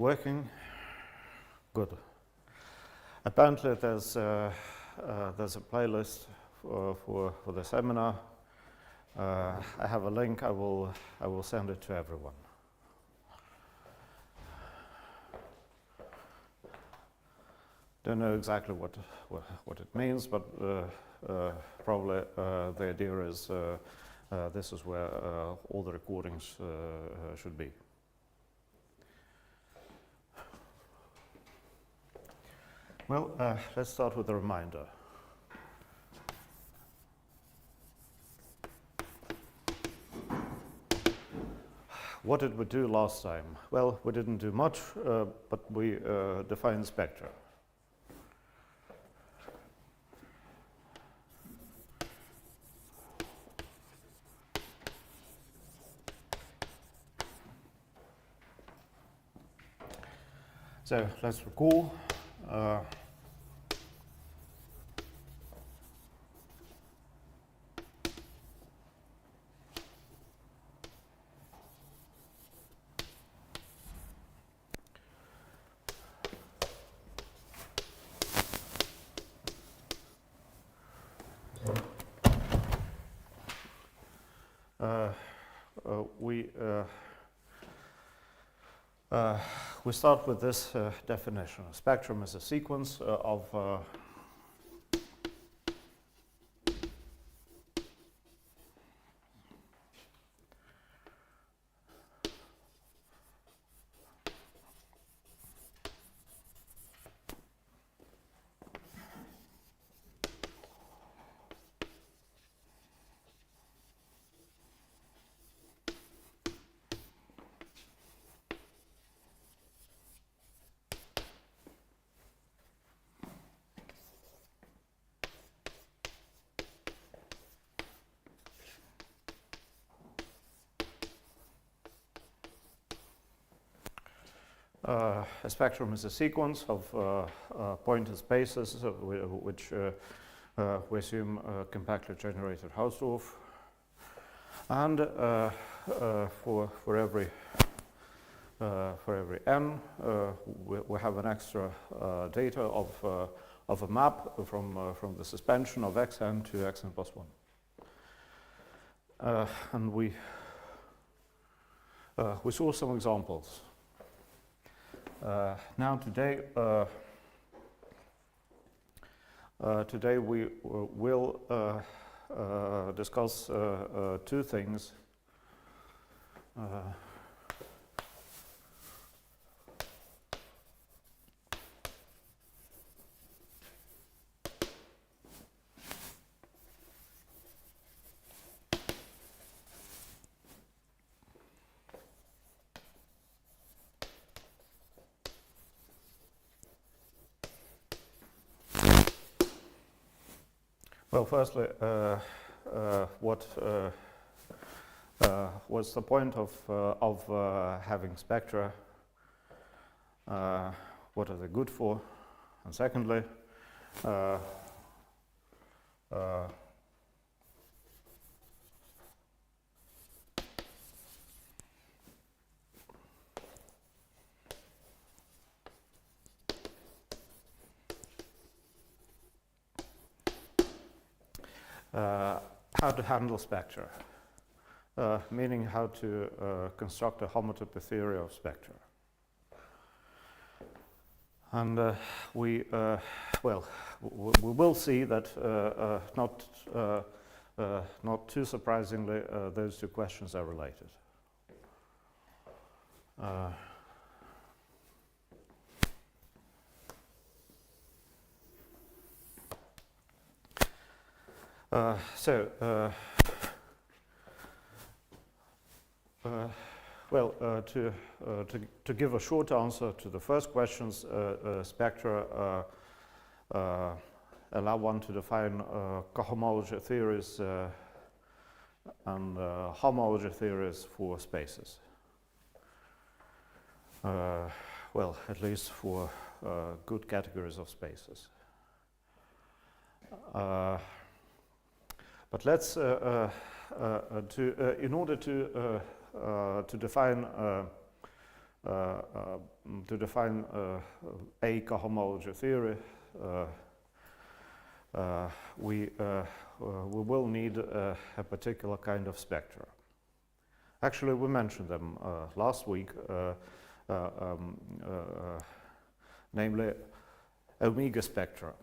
Working? Good. Apparently there's a playlist for the seminar. I have a link. I will send it to everyone. Don't know exactly what it means, but probably the idea is this is where all the recordings should be. Well, let's start with a reminder. What did we do last time? Well, we didn't do much, but we defined spectra. So let's recall. We start with this definition. A spectrum is a sequence of a spectrum is a sequence of pointer spaces which we assume compactly generated Hausdorff, and for every n we have an extra data of a map from the suspension of xn to xn plus 1, and we saw some examples. Now today we will discuss two things. Well, firstly, what was the point of having spectra? What are they good for? And secondly, how to handle spectra, meaning how to construct a homotopy theory of spectra. And we will see that not too surprisingly, those two questions are related. To give a short answer to the first questions, spectra allow one to define cohomology theories and homology theories for spaces. Well, at least for good categories of spaces. But let's, in order to define to define a cohomology theory, we will need a particular kind of spectra. Actually, we mentioned them last week, namely omega spectra.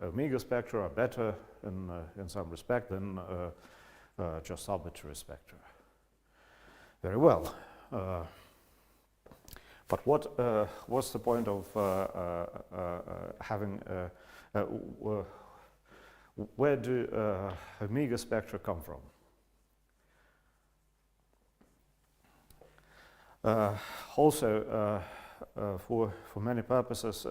Omega spectra are better in some respect than just arbitrary spectra. Very well. But what's the point of having? Where do omega spectra come from? Also, for many purposes,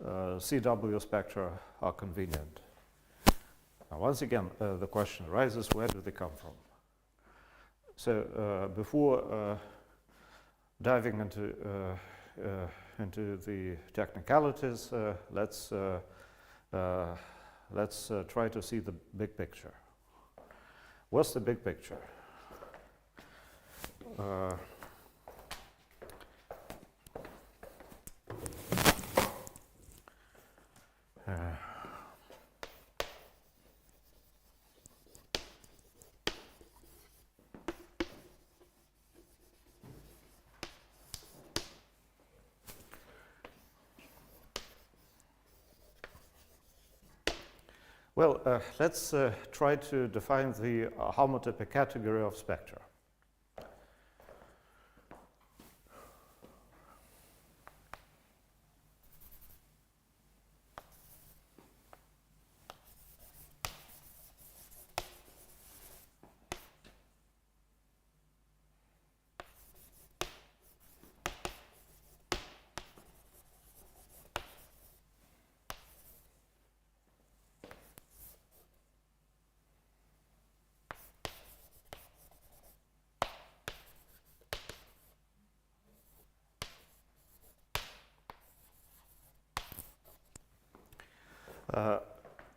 CW spectra are convenient. Now, once again, the question arises: where do they come from? So, before diving into the technicalities, let's try to see the big picture. What's the big picture? Well, let's try to define the homotypic category of spectra.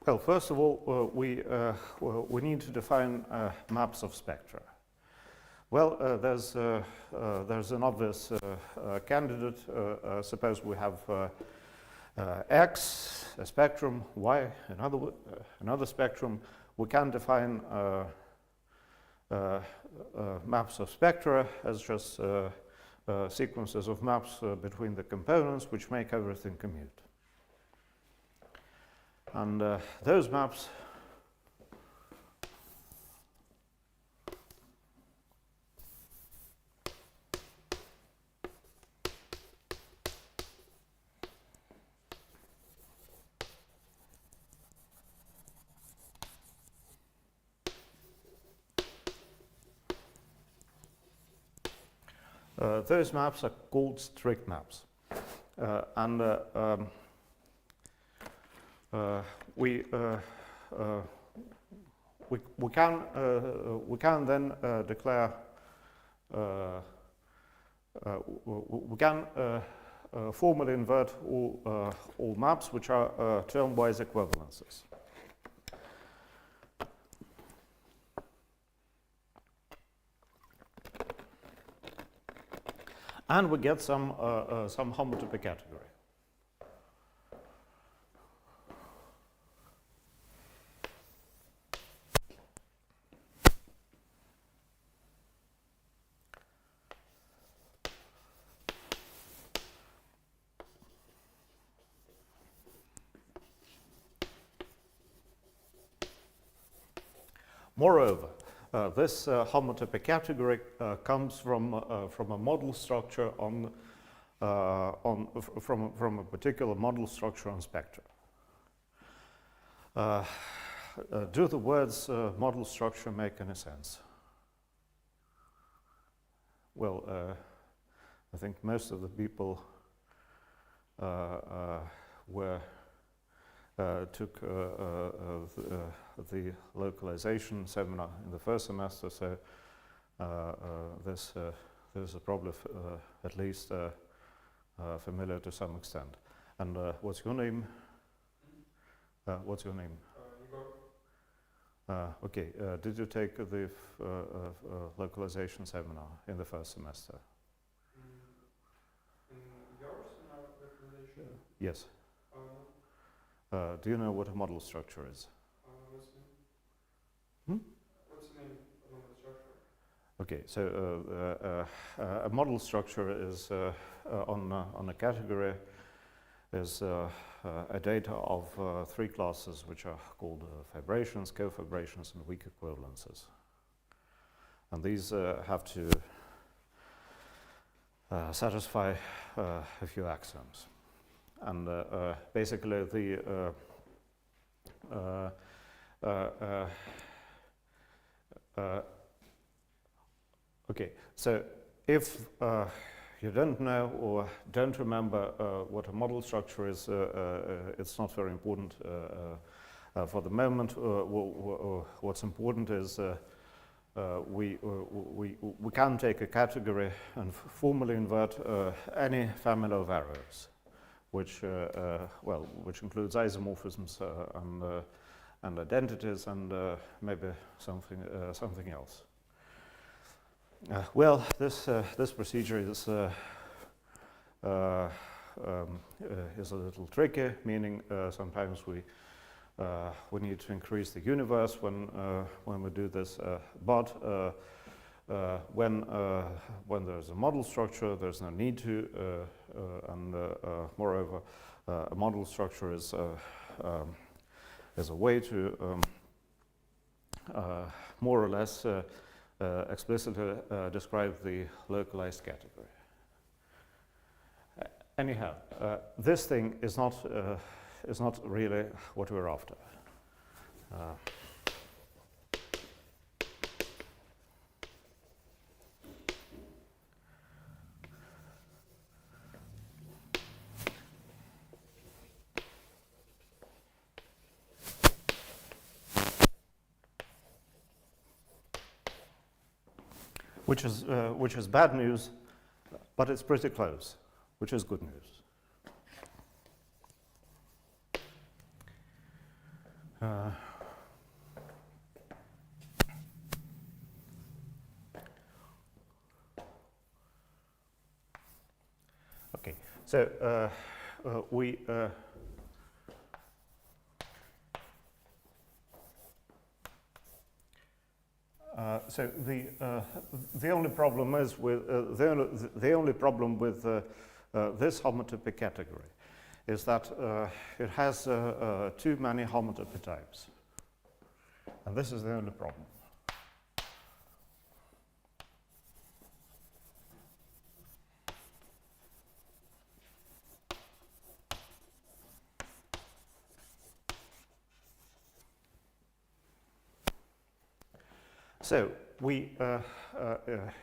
Well, first of all, we need to define maps of spectra. Well, there's an obvious candidate. Suppose we have X, a spectrum, Y, another spectrum. We can define maps of spectra as just sequences of maps between the components which make everything commute. And those maps are called strict maps, and we can then declare we can formally invert all maps which are term-wise equivalences. And we get some homotypic category. Moreover, this homotypic category comes from a model structure from a particular model structure on spectra. Do the words model structure make any sense? Well, I think most of the people took the localization seminar in the first semester, so this is probably at least familiar to some extent. And what's your name? What's your name? Okay, did you take the localization seminar in the first semester? In yours, in our localization? Yes. Do you know what a model structure is? What's the name? What's the name of model structure? Okay, so a model structure is on a category is a data of three classes which are called fibrations, cofibrations, and weak equivalences. And these have to satisfy a few axioms. And basically the okay, so if you don't know or don't remember what a model structure is, it's not very important for the moment. What's important is we can take a category and formally invert any family of arrows, which which includes isomorphisms and identities and maybe something else. Well, this procedure is a little tricky, meaning sometimes we need to increase the universe when we do this, but when there's a model structure, there's no need to, and moreover, a model structure is a way to more or less explicitly describe the localized category. Anyhow, this thing is not really what we're after. Which is bad news, but it's pretty close, which is good news. Okay, so we so the only problem is with the only problem with this homotypic category is that it has too many homotypy types, and this is the only problem. So we,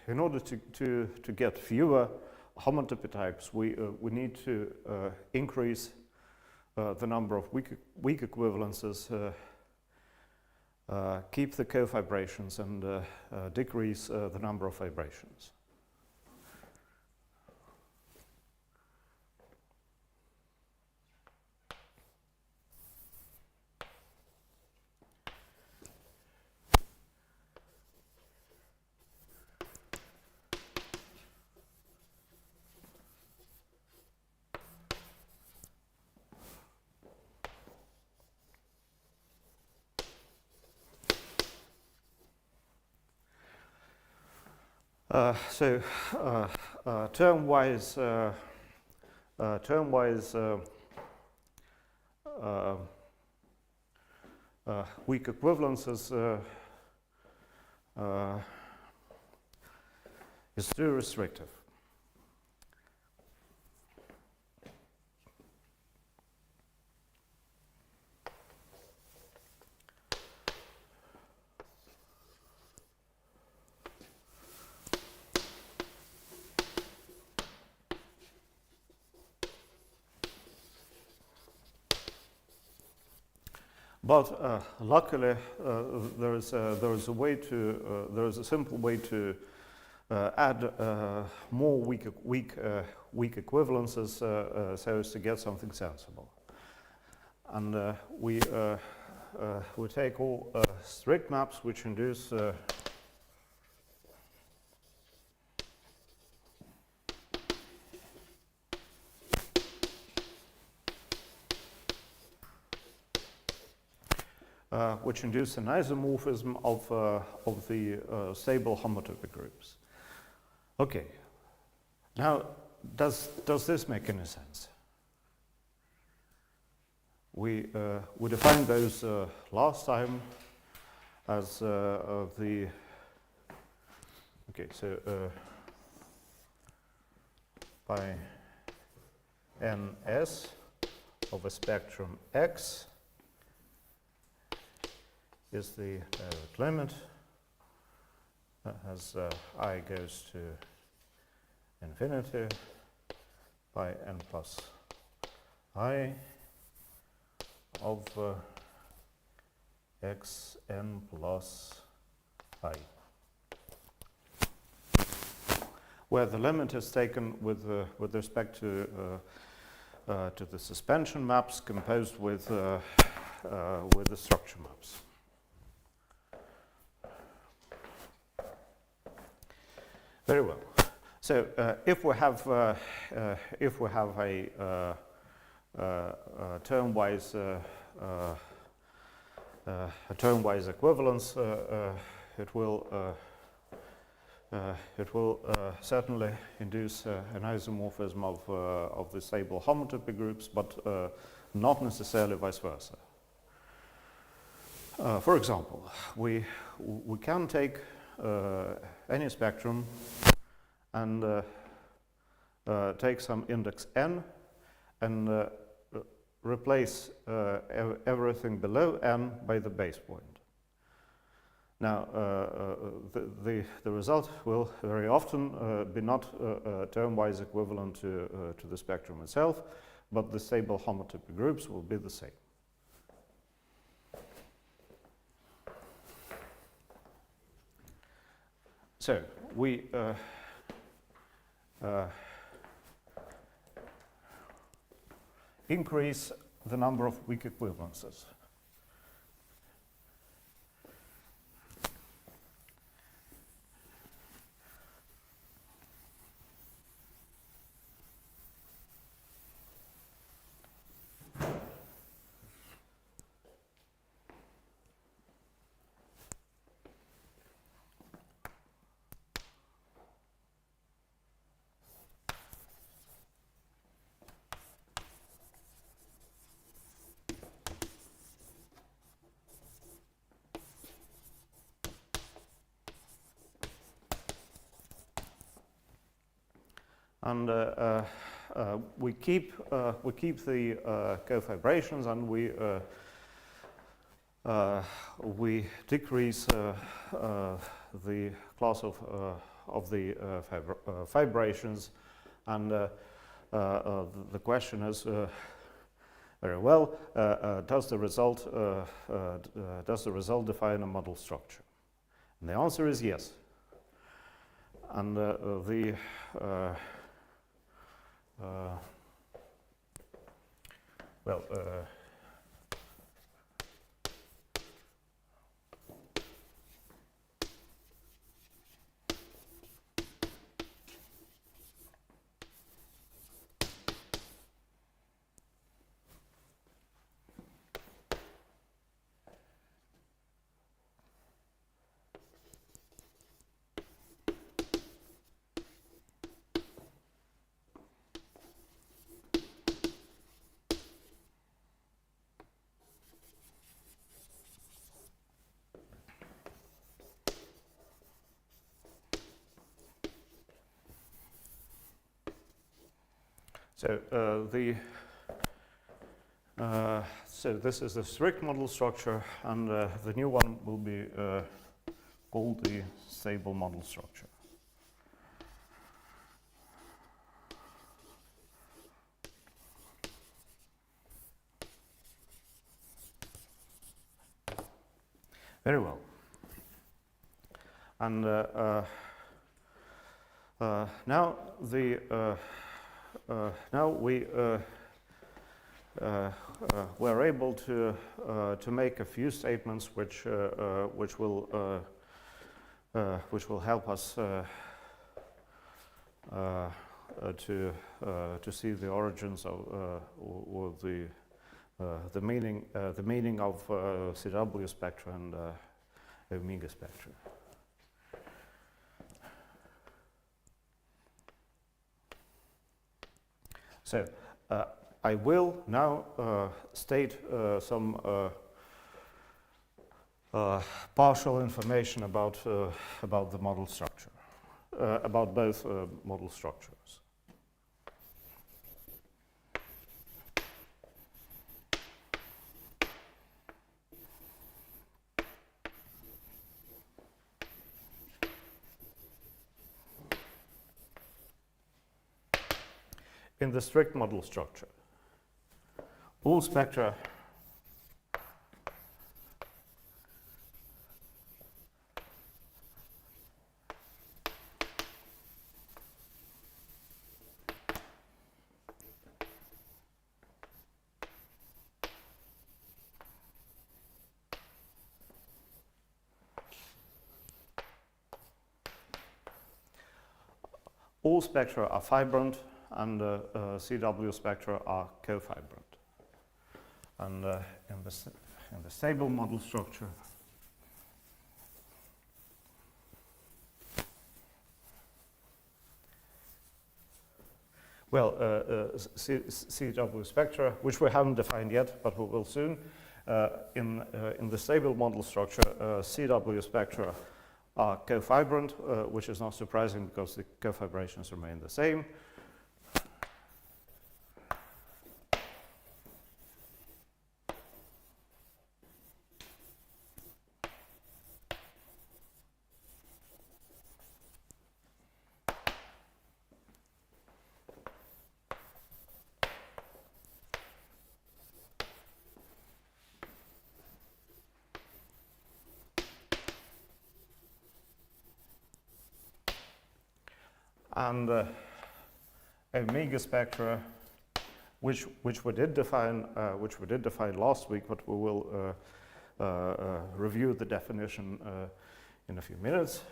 in order to get fewer homotypy types, we need to increase the number of weak equivalences, keep the cofibrations, and decrease the number of fibrations. So term-wise, weak equivalences is too restrictive. But luckily, there is a way to there is a simple way to add more weak equivalences so as to get something sensible. And we take all strict maps which induce an isomorphism of the stable homotopy groups. Okay. Now, does this make any sense? We defined those last time as the. Okay, so by ns of a spectrum X is the direct limit as I goes to infinity by n plus I of xn plus I, where the limit is taken with respect to the suspension maps composed with the structure maps. Very well. So if we have a term-wise equivalence, it will certainly induce an isomorphism of the stable homotopy groups, but not necessarily vice versa. For example, we can take any spectrum and take some index n and replace everything below n by the base point. Now, the result will very often be not term-wise equivalent to the spectrum itself, but the stable homotopy groups will be the same. So we increase the number of weak equivalences. And we keep the cofibrations, and we decrease the class of the fibrations, and the question is very well: does the result define a model structure? And the answer is yes. And so this is the strict model structure, and the new one will be called the stable model structure. Very well. And now we we're able to make a few statements which will help us to see the origins of or the meaning of CW spectra and omega spectra. So I will now state some partial information about the model structure, about both model structures. In the strict model structure, all spectra are fibrant, and CW spectra are cofibrant. And in the stable model structure, well, CW spectra, which we haven't defined yet, but we will soon, in the stable model structure, CW spectra are cofibrant, which is not surprising because the cofibrations remain the same. And omega spectra, which we did define last week, but we will review the definition in a few minutes.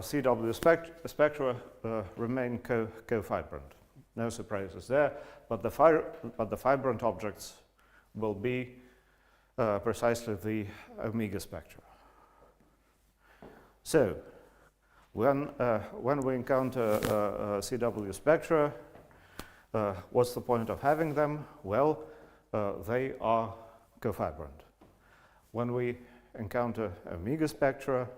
CW spectra remain cofibrant. No surprises there, but the fibrant objects will be precisely the omega spectra. So, when we encounter CW spectra, what's the point of having them? Well, they are cofibrant. When we encounter omega spectra,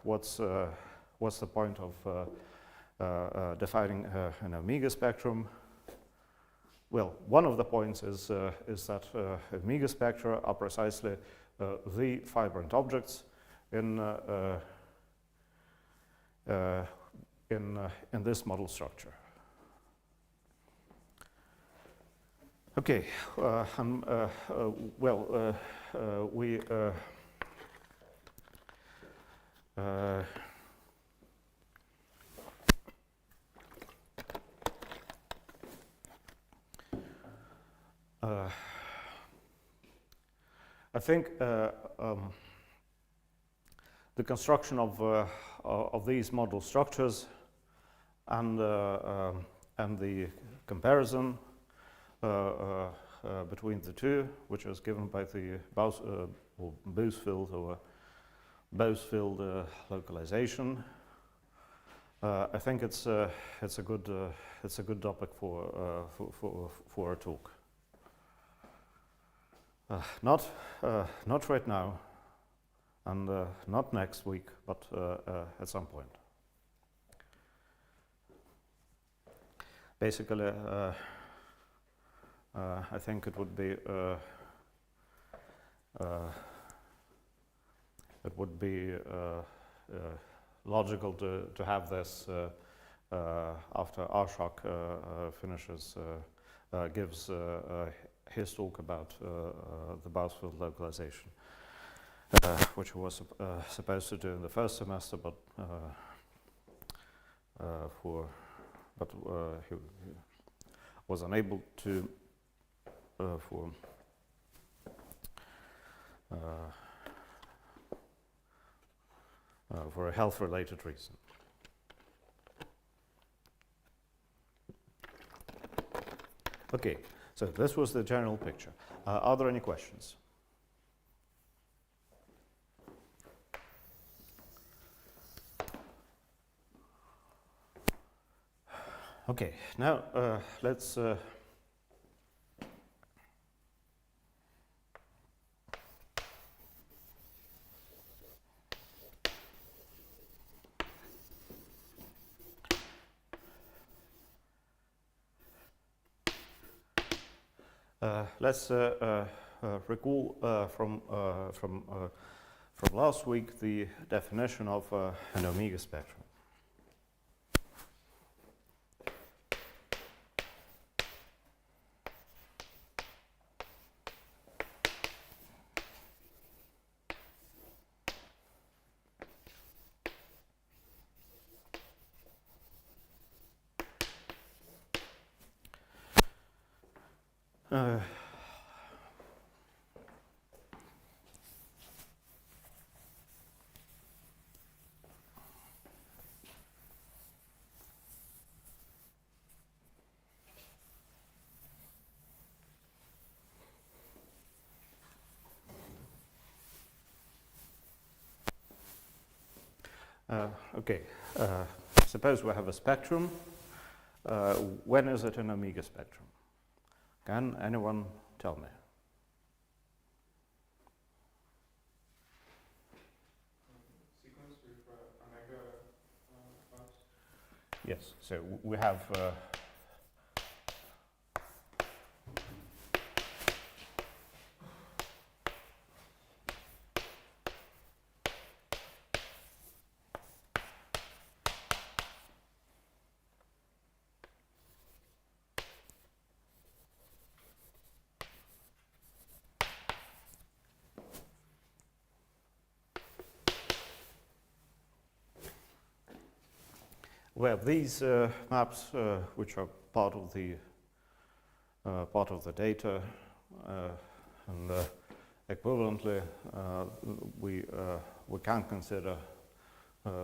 what's the point of defining an omega spectrum? Well, one of the points is that omega spectra are precisely the fibrant objects in this model structure. Okay, we I think the construction of these model structures and the comparison between the two, which is given by the Boesfield localization. I think it's a good topic for a talk. Not right now, and not next week, but at some point. Basically, I think it would be logical to have this after Arshak finishes, gives his talk about the Bausfield localization, which he was supposed to do in the first semester, but he was unable to for a health-related reason. Okay, so this was the general picture. Are there any questions? Okay, now let's recall from last week the definition of an omega spectrum. Okay, suppose we have a spectrum. When is it an omega spectrum? Can anyone tell me? Sequence with omega parts. Yes, so we have these maps, which are part of the data, and equivalently, we can consider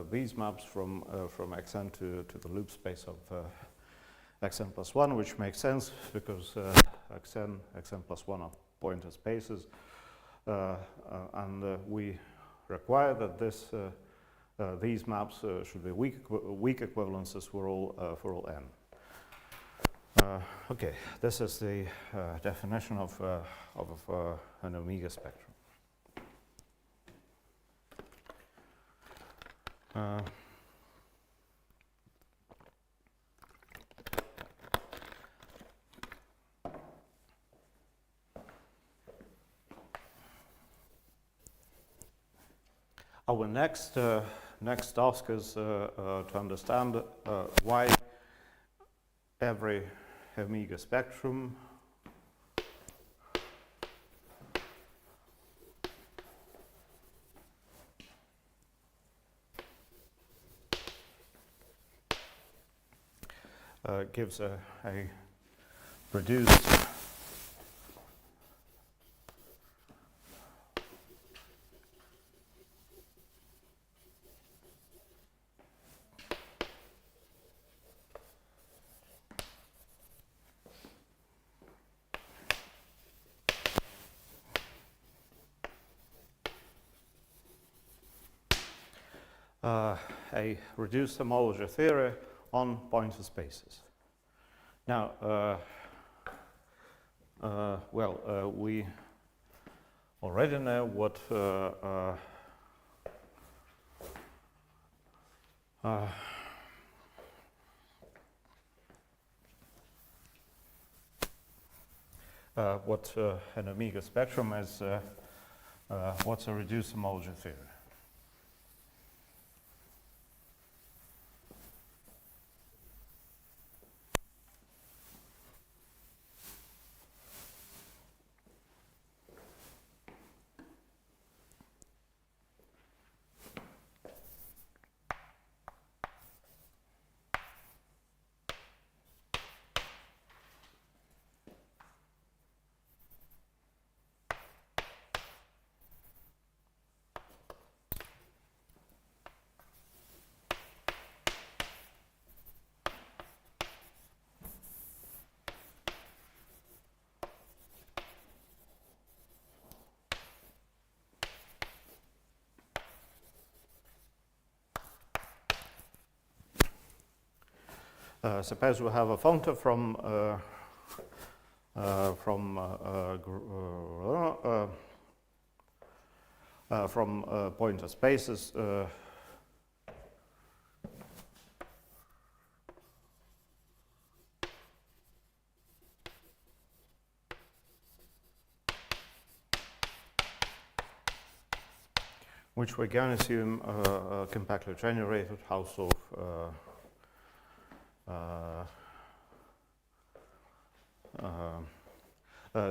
these maps from xn to the loop space of xn plus 1, which makes sense because xn plus 1 are pointer spaces, and we require that these maps should be weak equivalences for all n. Okay, this is the definition of an omega spectrum. Our next task is to understand why every omega spectrum gives a reduced homology theory on pointer spaces. Now, we already know what an omega spectrum is. What's a reduced homology theory? Suppose we have a functor from pointer spaces which we can assume compactly generated house of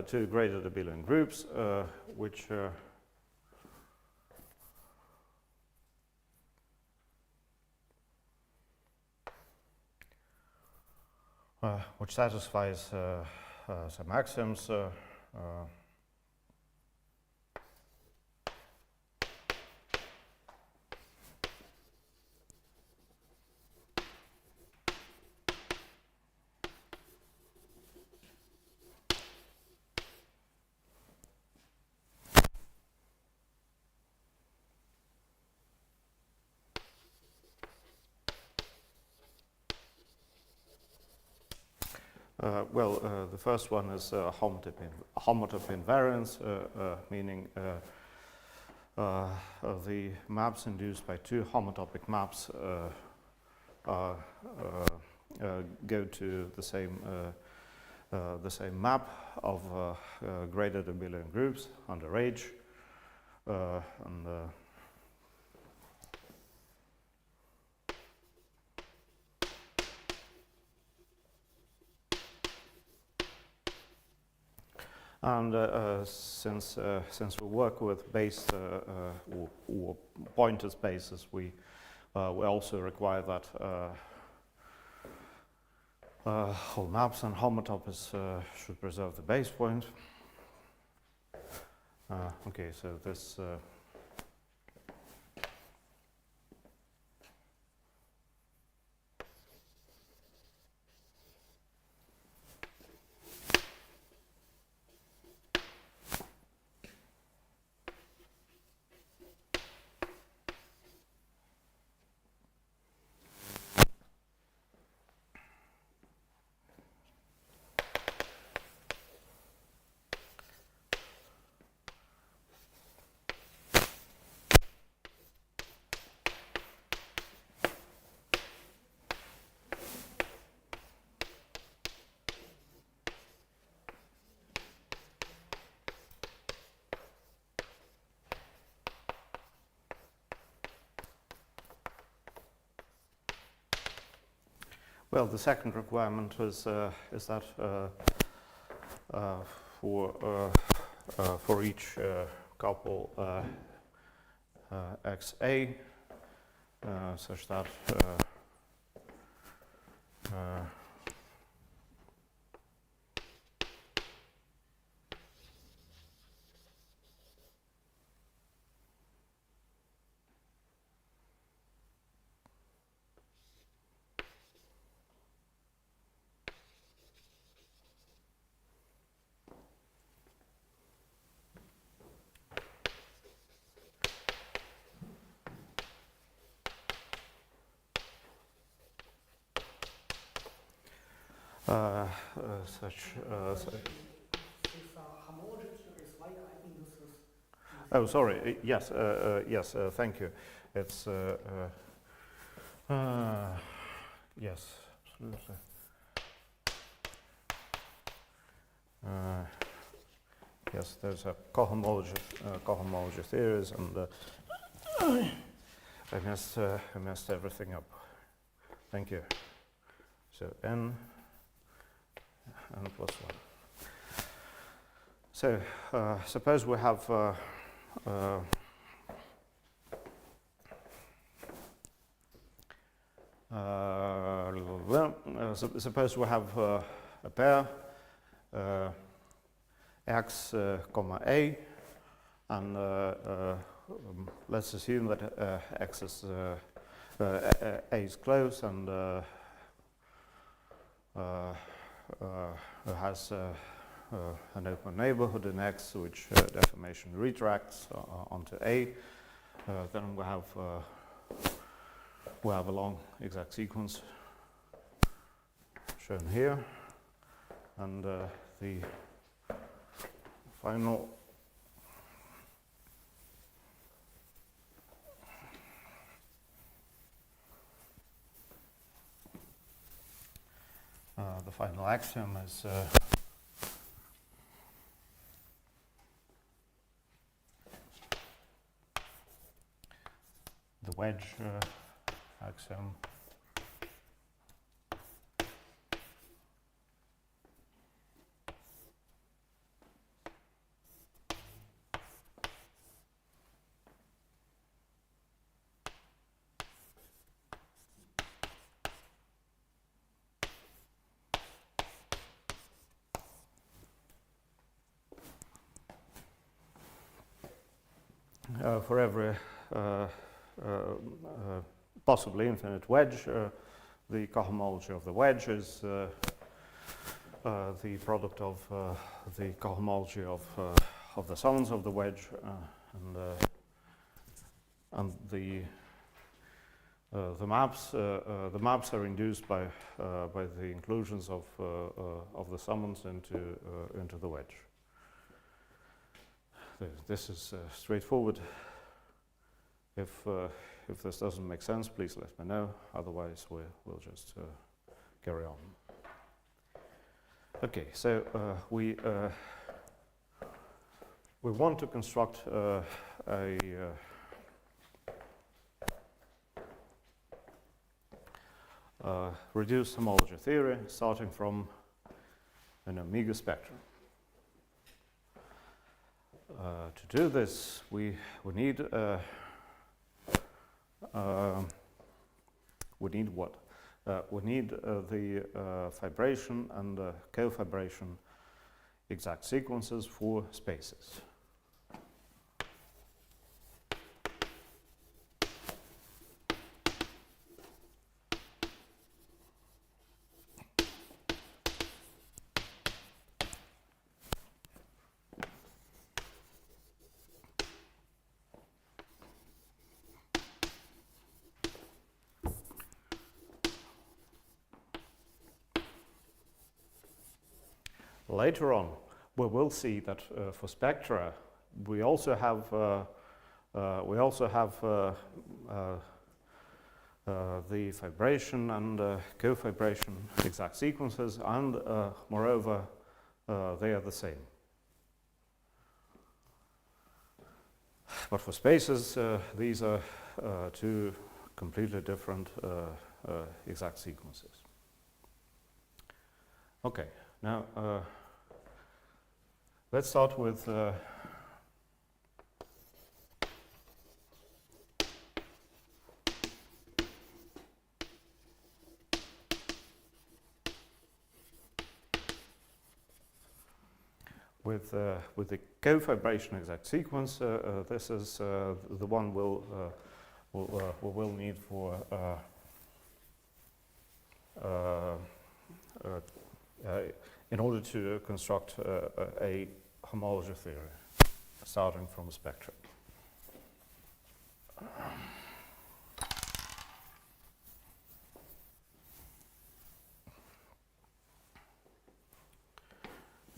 two greater than abelian groups, which satisfies some axioms. The first one is homotype invariance, meaning the maps induced by two homotopic maps go to the same map of greater than abelian groups under H, and since we work with base or pointer spaces, we also require that all maps and homotopes should preserve the base point. Okay, so this well, the second requirement is that for each couple XA, such that oh, sorry. Yes, yes. Thank you. It's yes, absolutely. Yes, there's a cohomology theories, and I messed everything up. Thank you. So n plus 1. So suppose we have suppose we have a pair x, comma a, and let's assume that x is a is closed and has an open neighborhood in X, which deformation retracts onto A. Then we have a long exact sequence shown here, and the final axiom is the wedge axiom. For every possibly infinite wedge, the cohomology of the wedge is the product of the cohomology of the sums of the wedge, and the maps are induced by the inclusions of the sums into the wedge. This is straightforward. If this doesn't make sense, please let me know. Otherwise, we'll just carry on. Okay, so we want to construct a reduced homology theory starting from an omega spectrum. To do this, we need what? We need the fibration and co-fibration exact sequences for spaces. Later on, we will see that for spectra, we also have the fibration and co-fibration exact sequences, and moreover, they are the same. But for spaces, these are two completely different exact sequences. Okay, now let's start with the co-fibration exact sequence. This is the one we will need for in order to construct a homology theory starting from a spectrum.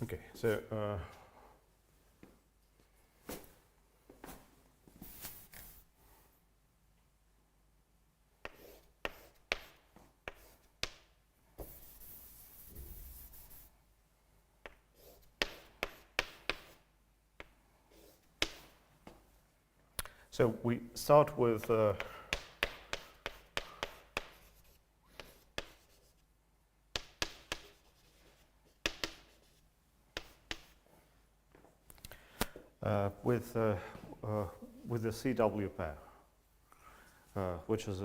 Okay, so we start with the CW pair, which is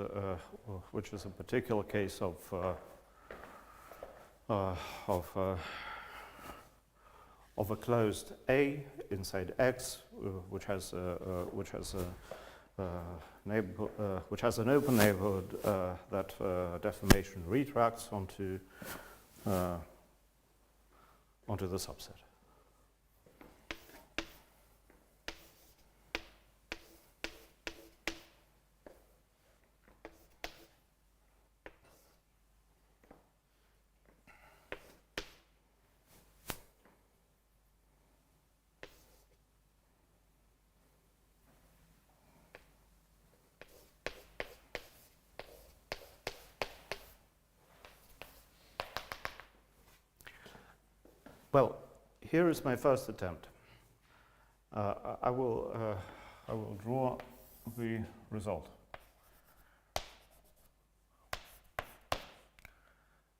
a particular case of a closed A inside X, which has an open neighborhood that deformation retracts onto the subset. Well, here is my first attempt. I will draw the result.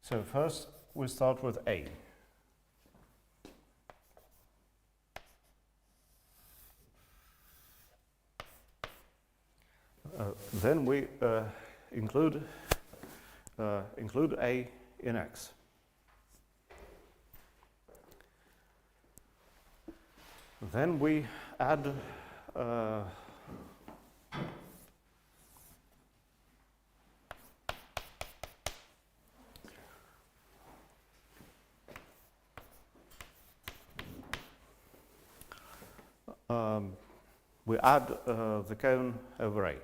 So first we start with A. Then we include A in X. Then we add the cone over A.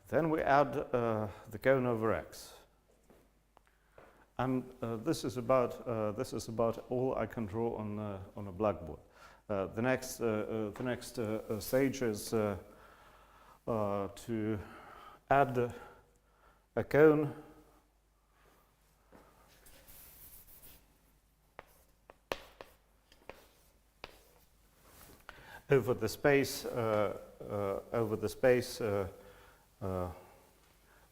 Then we add the cone over X. And this is about all I can draw on a blackboard. The next stage is to add a cone over the space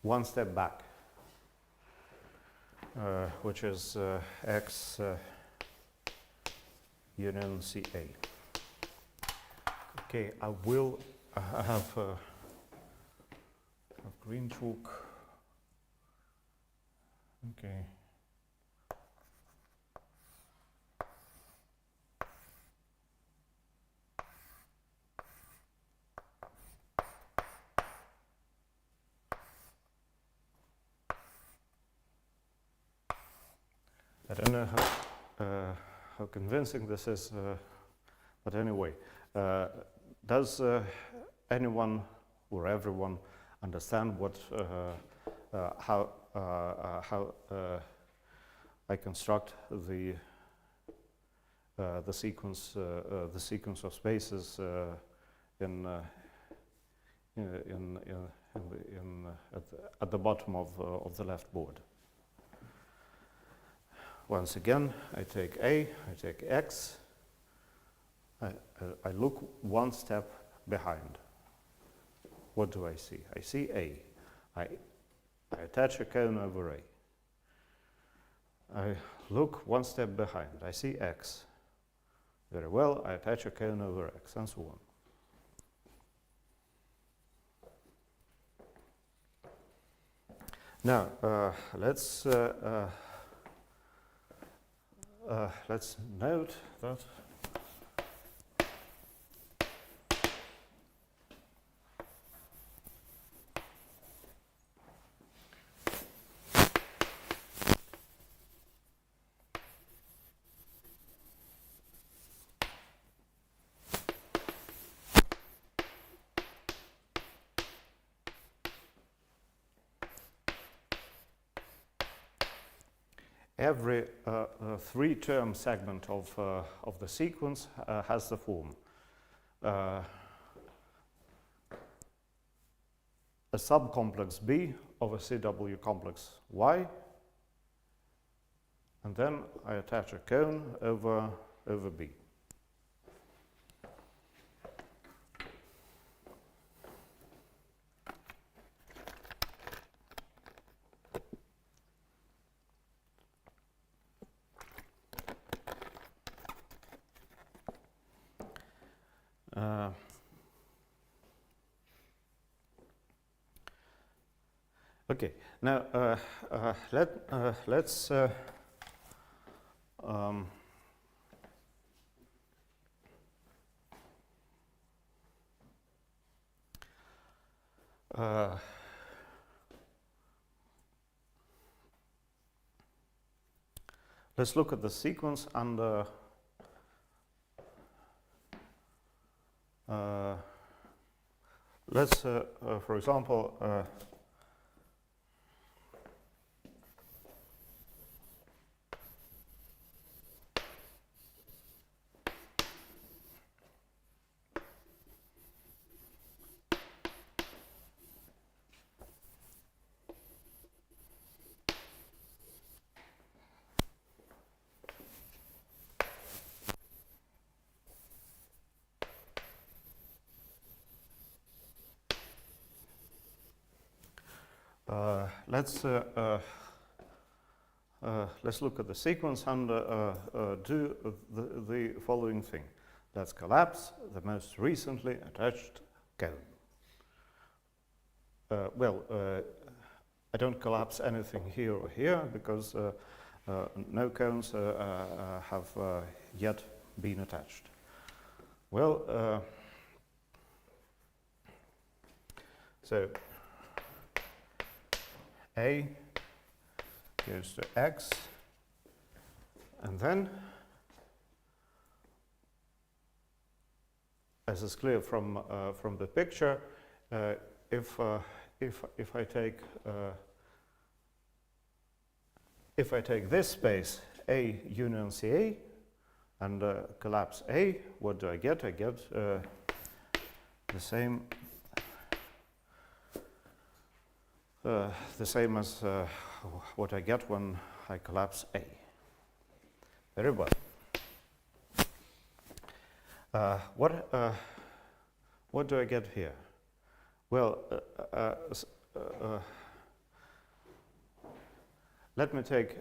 one step back, which is X union CA. Okay, I have green chalk. Okay. I don't know how convincing this is, but anyway, does anyone or everyone understand how I construct the sequence of spaces at the bottom of the left board? Once again, I take A, I take X, I look one step behind. What do I see? I see A. I attach a cone over A. I look one step behind. I see X. Very well, I attach a cone over X, and so on. Now, let's note that every three-term segment of the sequence has the form a subcomplex B of a CW complex Y, and then I attach a cone over B. Okay, now let's let's look at the sequence and let's, for example, let's look at the sequence and do the following thing. Let's collapse the most recently attached cone. I don't collapse anything here or here because no cones have yet been attached. Well, so A goes to X, and then, as is clear from the picture, if I take this space A union CA and collapse A, what do I get? I get the same as what I get when I collapse A. Very well. What do I get here? Well, let me take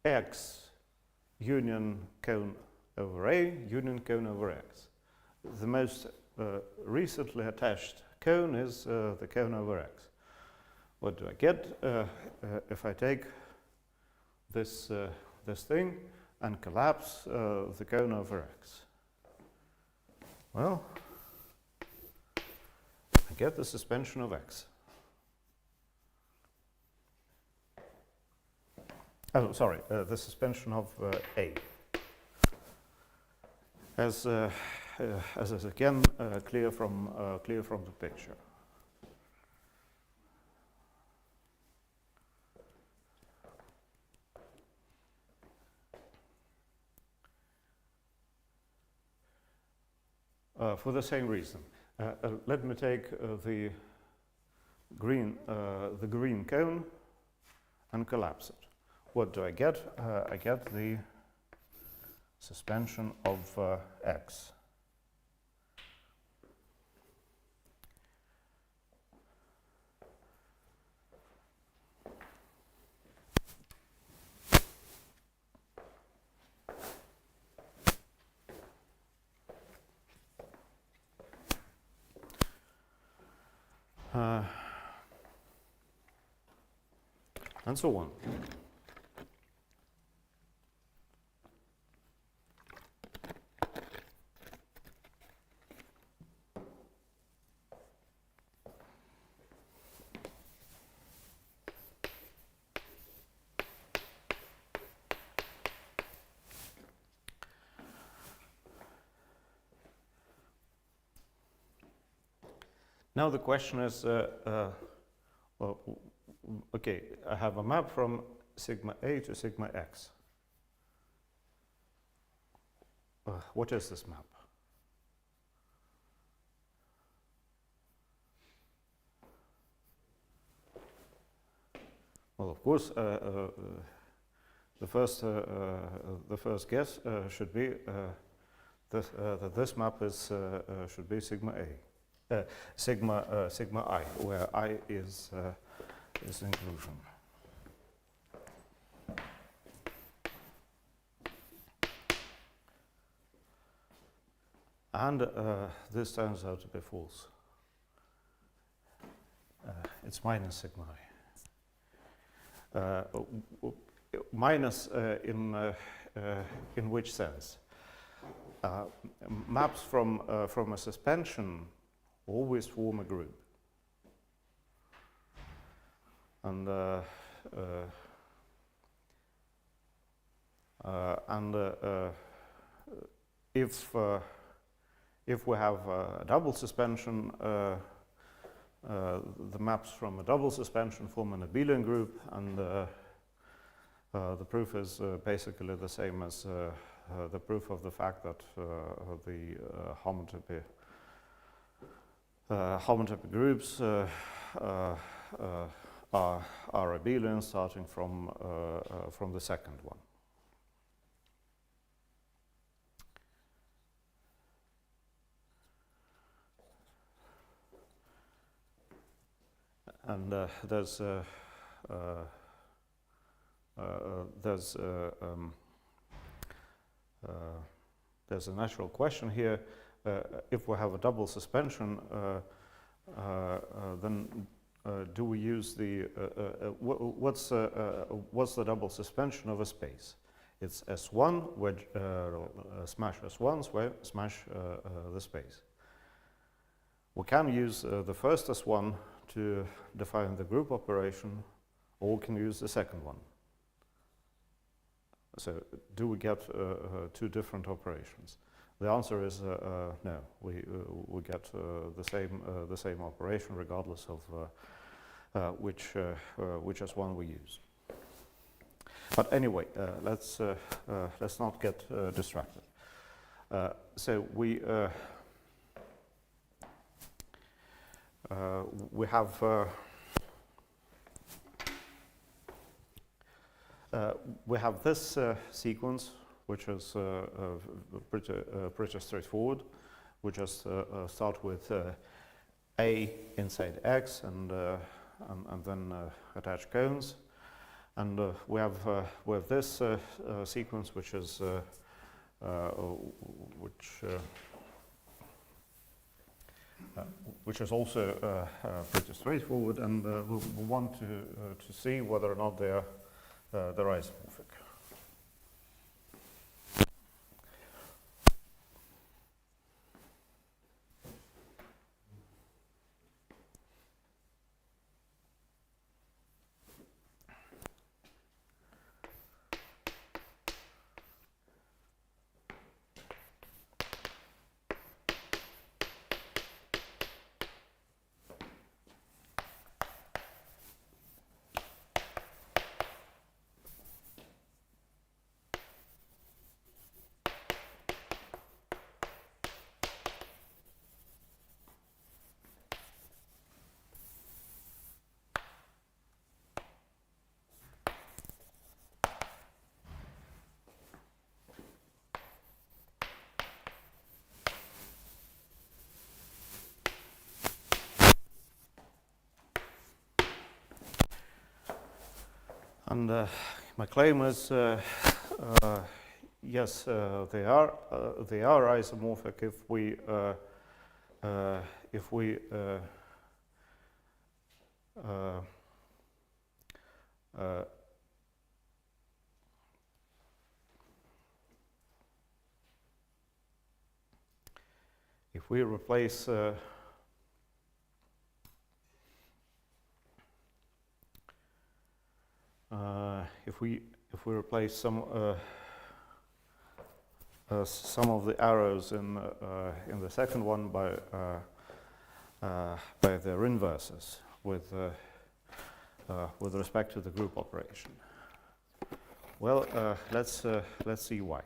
X union cone over A, union cone over X. The most recently attached cone is the cone over X. What do I get if I take this thing and collapse the cone over X? Well, I get the suspension of X. Oh, sorry, the suspension of A. As is again clear from the picture. For the same reason, let me take the green cone and collapse it. What do I get? I get the suspension of X. And so on. Now the question is, well, okay, I have a map from sigma A to sigma X. What is this map? Well, of course, the first guess should be that this map is should be sigma A, sigma I, where I is inclusion. And this turns out to be false. It's minus sigma I. Minus in which sense? Maps from a suspension always form a group. And if we have a double suspension, the maps from a double suspension form an abelian group, and the proof is basically the same as the proof of the fact that the homotopy groups are abelian starting from the second one. And there's a natural question here. If we have a double suspension, then do we use the what's the double suspension of a space? It's S1, where smash S1, smash the space. We can use the first S1 to define the group operation, or we can use the second one. So, do we get two different operations? The answer is no. We get the same operation regardless of which S1 we use. But anyway, let's not get distracted. So we have this sequence, which is pretty straightforward. We just start with A inside X and then attach cones, and we have this sequence, which is which is also pretty straightforward, and we want to see whether or not they're isomorphic. And my claim is, yes, they are isomorphic if we replace if we replace some of the arrows in the second one by their inverses with respect to the group operation. Well, let's see why.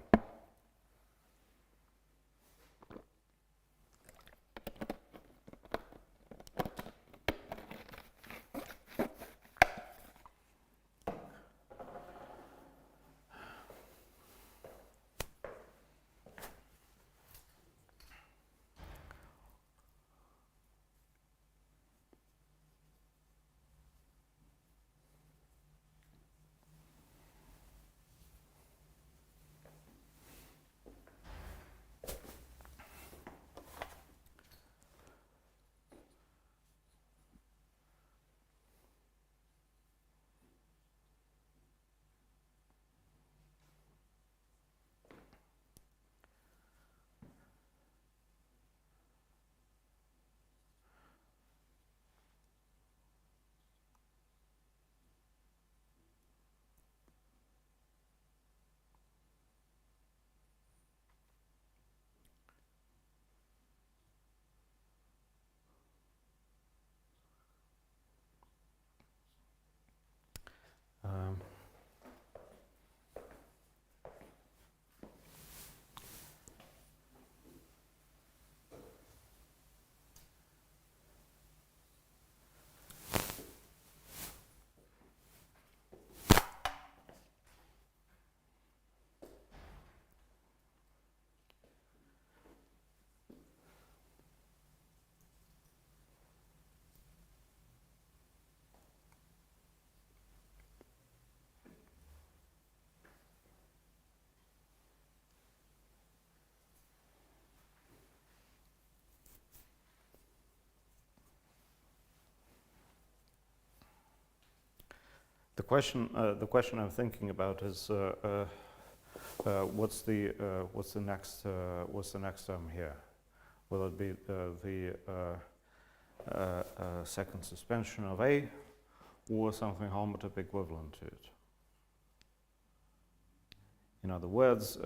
The question I'm thinking about is what's the next term here? Will it be the second suspension of A, or something homotype equivalent to it? In other words,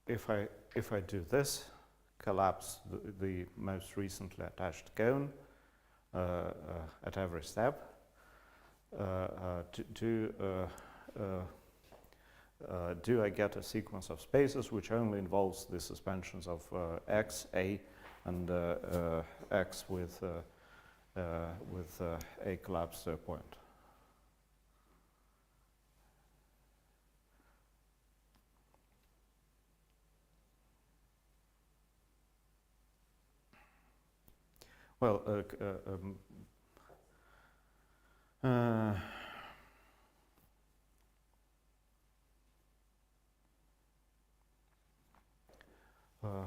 if I do this, collapse the most recently attached cone at every step, do I get a sequence of spaces which only involves the suspensions of x, a, and x with a collapsed point? Well,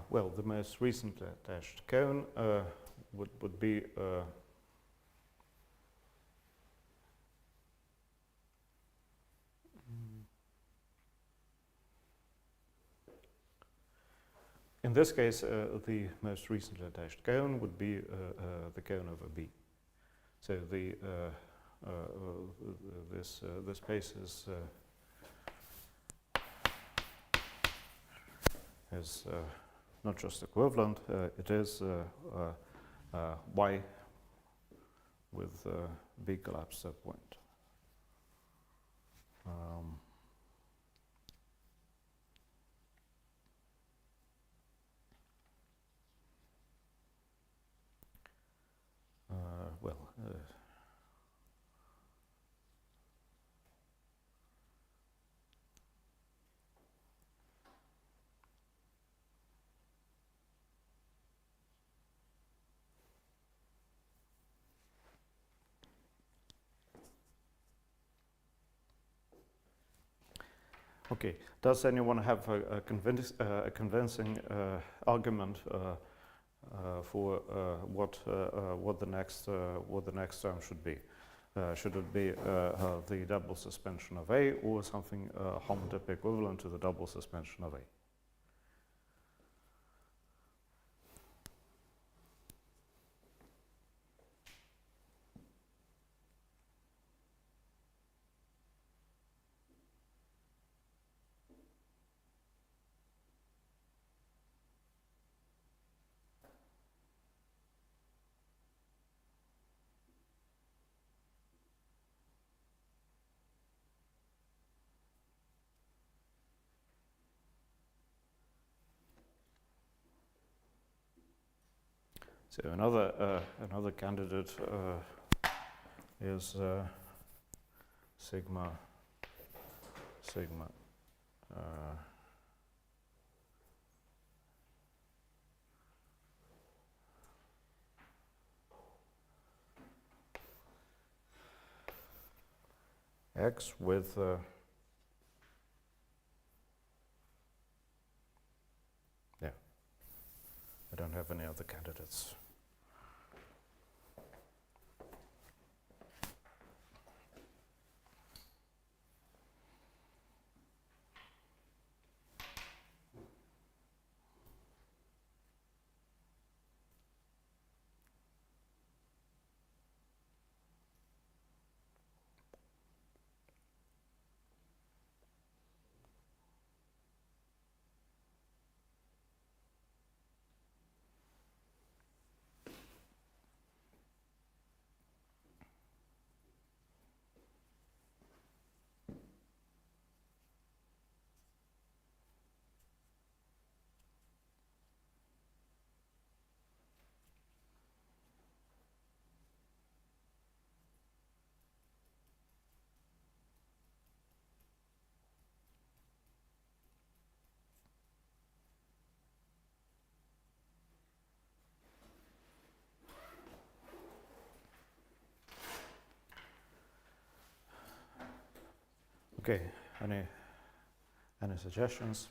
well, the most recently attached cone would be in this case, the most recently attached cone would be the cone over B. So this space is not just equivalent; it is Y with B collapsed point. Well, okay. Does anyone have a convincing argument for what the next term should be? Should it be the double suspension of A, or something homotype equivalent to the double suspension of A? So another candidate is sigma x with yeah. I don't have any other candidates. Okay, any suggestions?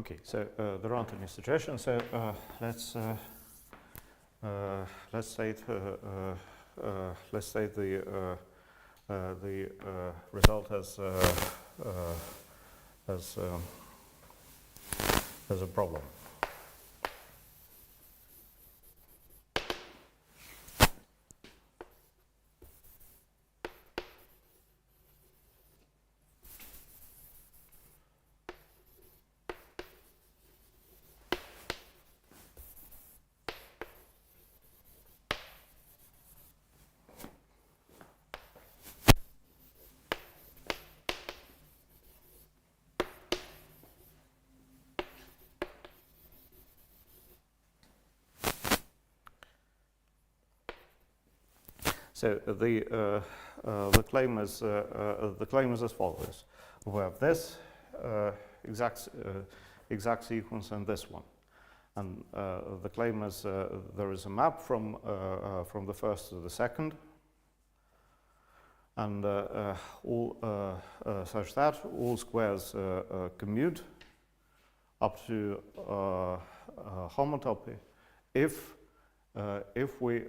Okay, so there aren't any suggestions. So let's state the result as a problem. So the claim is as follows: we have this exact sequence and this one, and the claim is there is a map from the first to the second, and such that all squares commute up to homotopy if we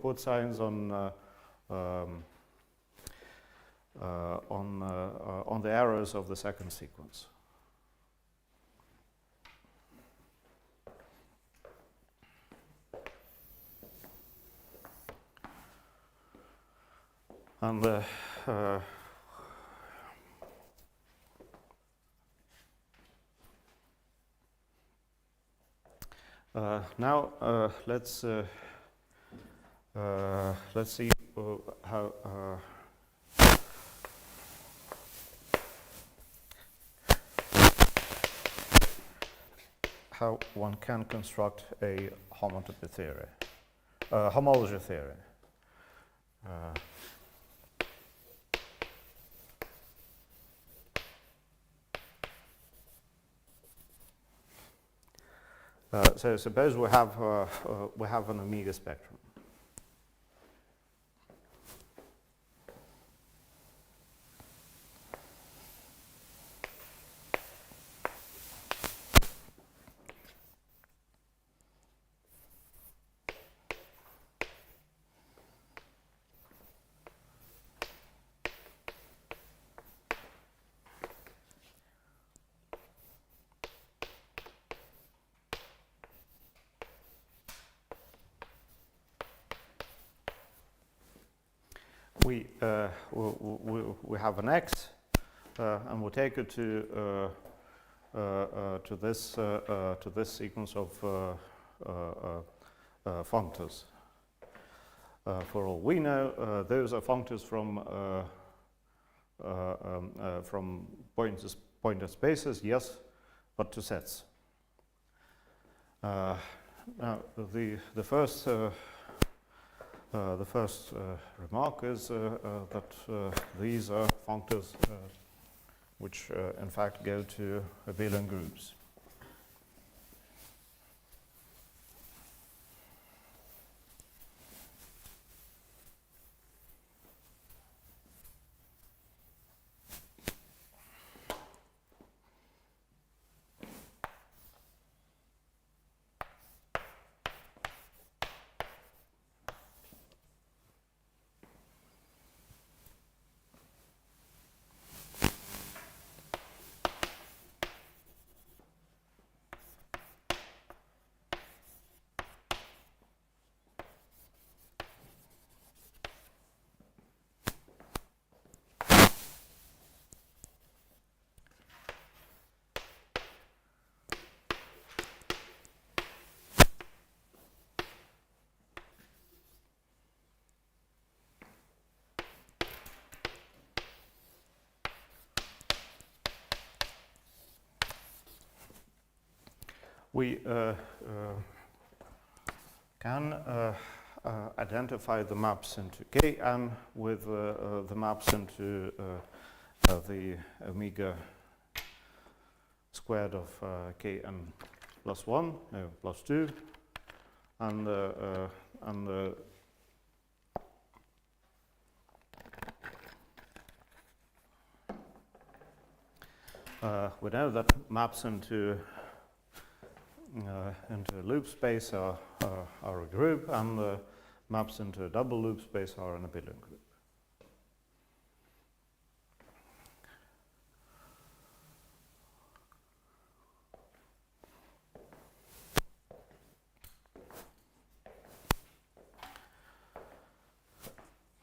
put signs on the arrows of the second sequence. And now let's see how one can construct a homotopy theory, homology theory. So suppose we have an omega spectrum. We have an x, and we'll take it to this sequence of functors. For all we know, those are functors from pointer spaces, yes, but to sets. Now the first remark is that these are functors which in fact go to abelian groups. We can identify the maps into Kn with the maps into the omega squared of Kn plus 1, no, plus 2, and we know that maps into a loop space are a group, and maps into a double loop space are an abelian group.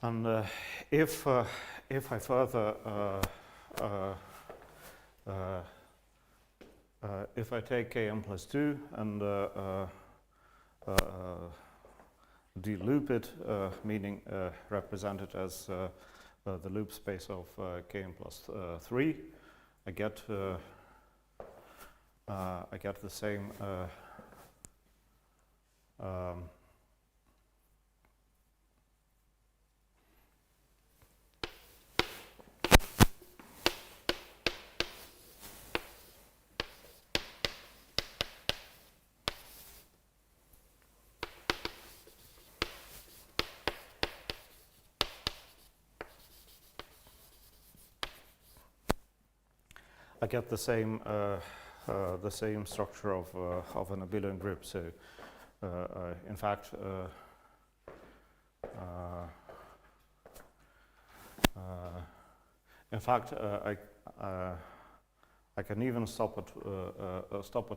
And if I further if I take km plus 2 and deloop it, meaning represent it as the loop space of km plus 3, I get the same the same structure of an abelian group. So, in fact, I can even stop at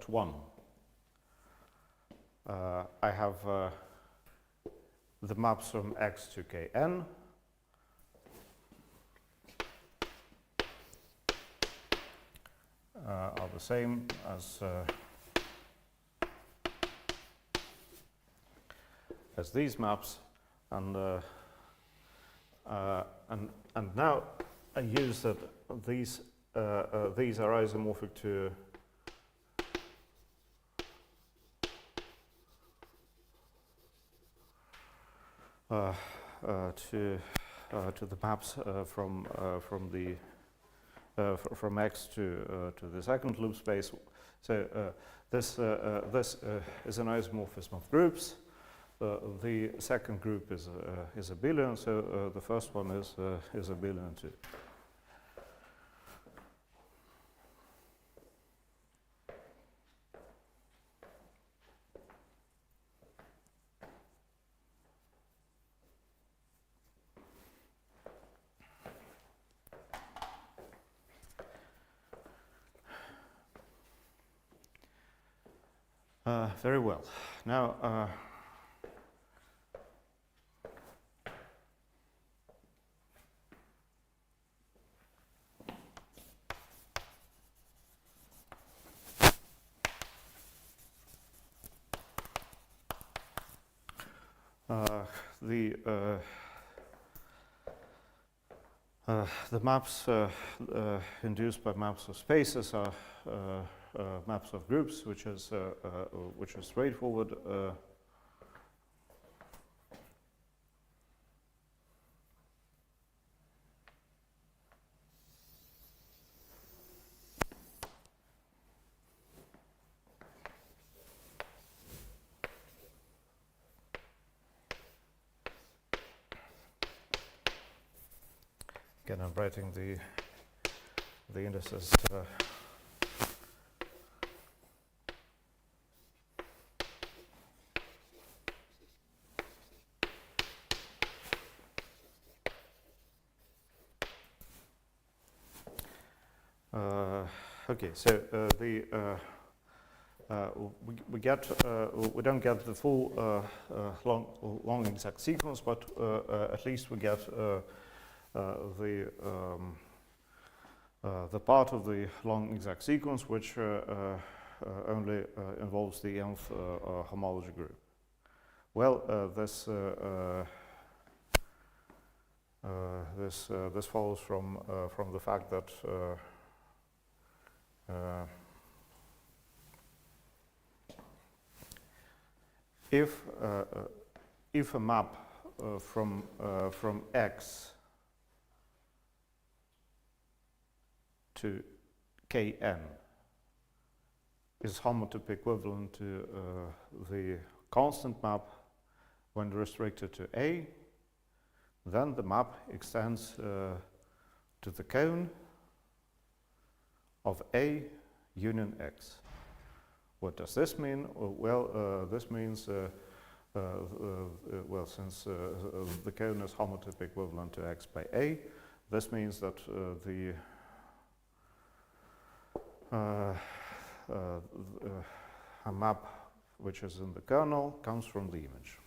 1. I have the maps from X to Kn. Are the same as these maps, and now I use that these are isomorphic to the maps from X to the second loop space. So this is an isomorphism of groups. The second group is abelian, so the first one is abelian too. Very well. Now, the maps induced by maps of spaces are maps of groups, which is straightforward. Again, I'm writing the indices. Okay, so we don't get the full long exact sequence, but at least we get the part of the long exact sequence which only involves the nth homology group. Well, this follows from the fact that if a map from X to Kn is homotype equivalent to the constant map when restricted to A, then the map extends to the cone of A union X. What does this mean? Well, this means, well, since the cone is homotype equivalent to X by A, this means that a map which is in the kernel comes from the image.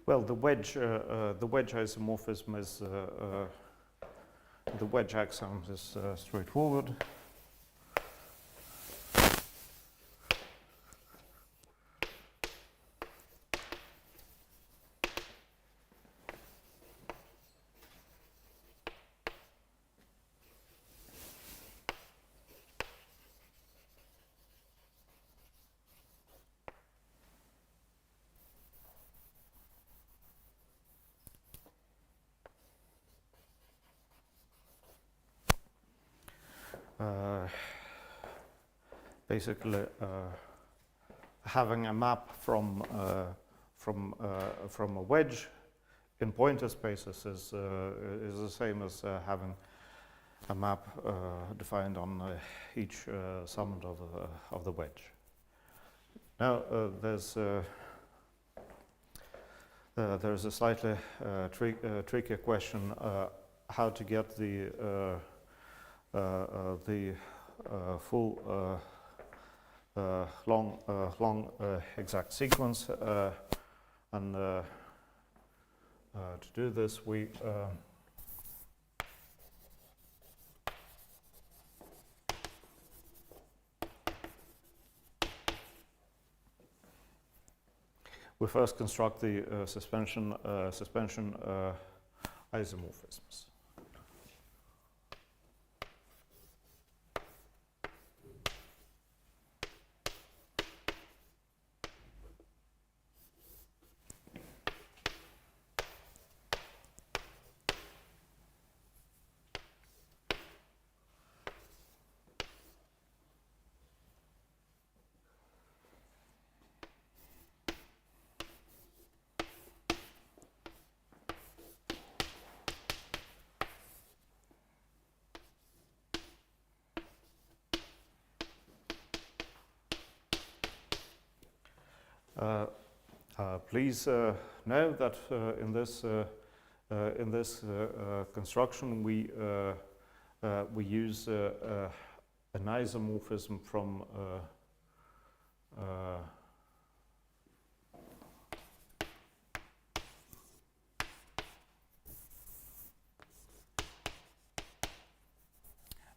Well, the wedge isomorphism is the wedge axiom is straightforward. Basically, having a map from a wedge in pointer spaces is the same as having a map defined on each summit of the wedge. Now, there's a slightly trickier question: how to get the full long exact sequence, and to do this we first construct the suspension isomorphisms. Please know that in this construction we use an isomorphism from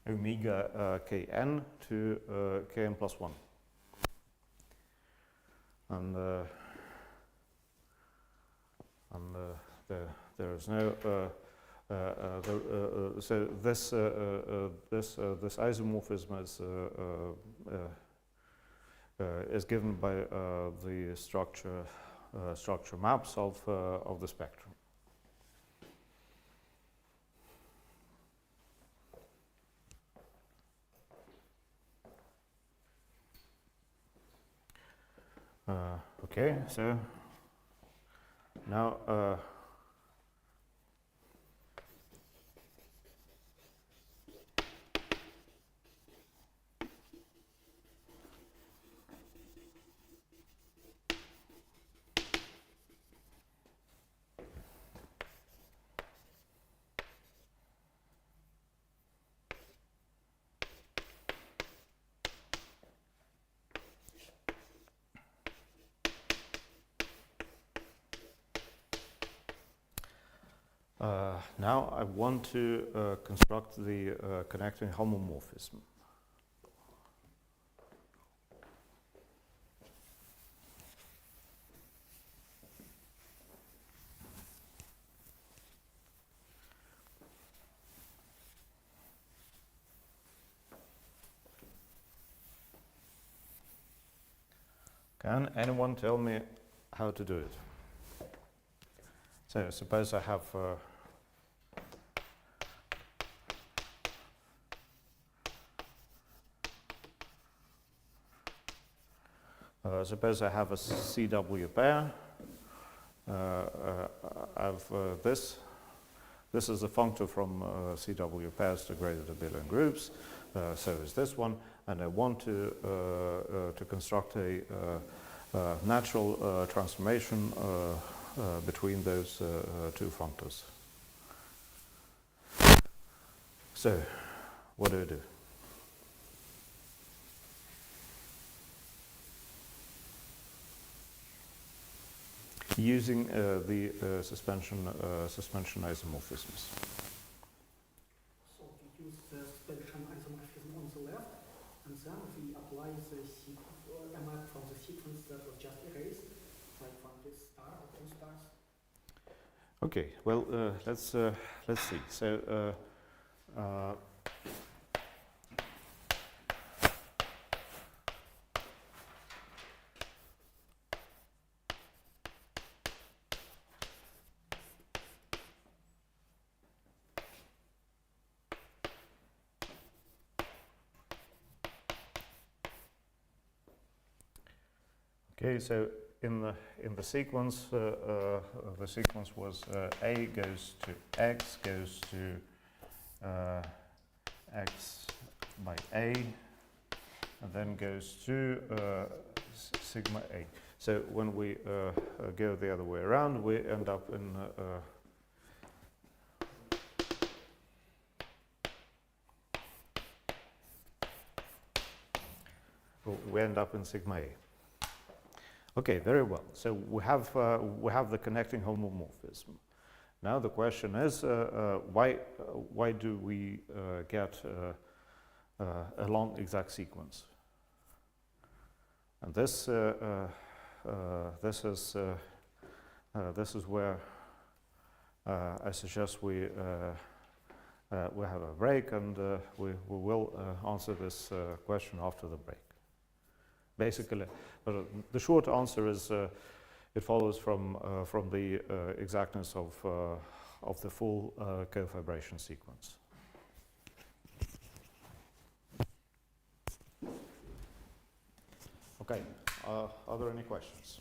omega kn to kn plus 1. And there is no so this isomorphism is given by the structure maps of the spectrum. Okay, so now now I want to construct the connecting homomorphism. Can anyone tell me how to do it? So suppose I have suppose I have a CW pair. I have this. This is a functor from CW pairs to greater than billion groups. So is this one, and I want to construct a natural transformation between those two functors. So, what do I do? Using the suspension isomorphisms. So we use the suspension isomorphism on the left, and then we apply the map from the sequence that was just erased, like from this star or two stars. Okay, well, let's see. So, okay, so in the sequence was A goes to X goes to X by A, and then goes to sigma A. So when we go the other way around, we end up in sigma A. Okay, very well. So we have the connecting homomorphism. Now the question is, why do we get a long exact sequence? And this is where I suggest we have a break, and we will answer this question after the break. Basically, the short answer is it follows from the exactness of the full cofibration sequence. Okay, are there any questions?